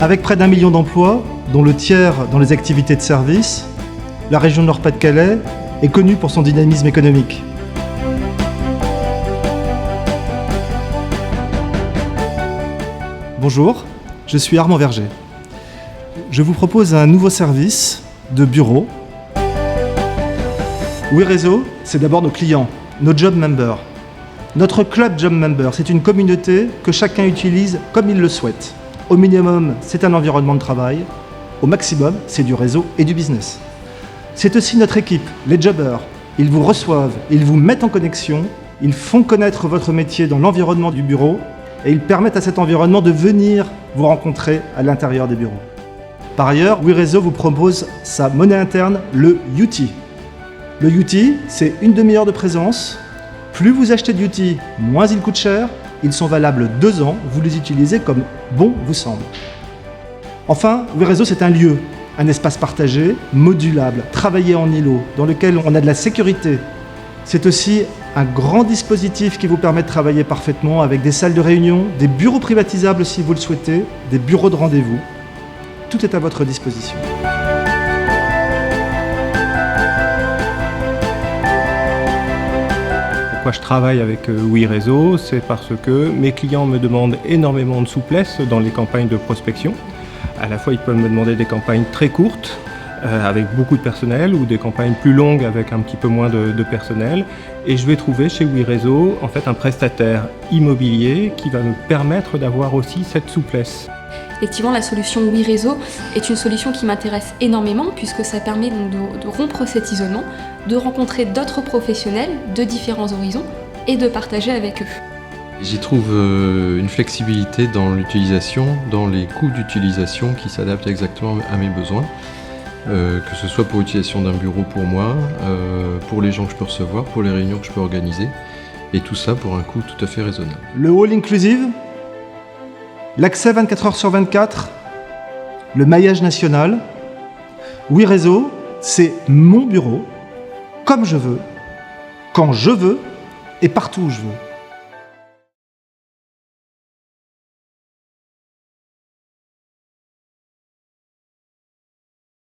Avec près d'1 million d'emplois, dont le tiers dans les activités de service, la région Nord-Pas-de-Calais est connue pour son dynamisme économique. Bonjour, je suis Armand Verger. Je vous propose un nouveau service de bureau. WeRéseau, c'est d'abord nos clients, nos job members. Notre club job member, c'est une communauté que chacun utilise comme il le souhaite. Au minimum, c'est un environnement de travail. Au maximum, c'est du réseau et du business. C'est aussi notre équipe, les jobbers. Ils vous reçoivent, ils vous mettent en connexion, ils font connaître votre métier dans l'environnement du bureau et ils permettent à cet environnement de venir vous rencontrer à l'intérieur des bureaux. Par ailleurs, WeRéseau vous propose sa monnaie interne, le UT. Le UT, c'est une demi-heure de présence. Plus vous achetez de UT, moins il coûte cher. Ils sont valables 2 ans, vous les utilisez comme bon vous semble. Enfin, WeRéseau, c'est un lieu, un espace partagé, modulable, travaillé en îlot, dans lequel on a de la sécurité. C'est aussi un grand dispositif qui vous permet de travailler parfaitement avec des salles de réunion, des bureaux privatisables si vous le souhaitez, des bureaux de rendez-vous. Tout est à votre disposition. Pourquoi je travaille avec WeRéseau, c'est parce que mes clients me demandent énormément de souplesse dans les campagnes de prospection. À la fois, ils peuvent me demander des campagnes très courtes, avec beaucoup de personnel, ou des campagnes plus longues avec un petit peu moins de personnel. Et je vais trouver chez WeRéseau en fait un prestataire immobilier qui va me permettre d'avoir aussi cette souplesse. Effectivement, la solution WeRéseau est une solution qui m'intéresse énormément puisque ça permet donc de rompre cet isolement, de rencontrer d'autres professionnels de différents horizons et de partager avec eux. J'y trouve une flexibilité dans l'utilisation, dans les coûts d'utilisation qui s'adaptent exactement à mes besoins, que ce soit pour l'utilisation d'un bureau pour moi, pour les gens que je peux recevoir, pour les réunions que je peux organiser, et tout ça pour un coût tout à fait raisonnable. Le all inclusive, l'accès 24 heures sur 24, le maillage national. WeRéseau, c'est mon bureau, comme je veux, quand je veux et partout où je veux.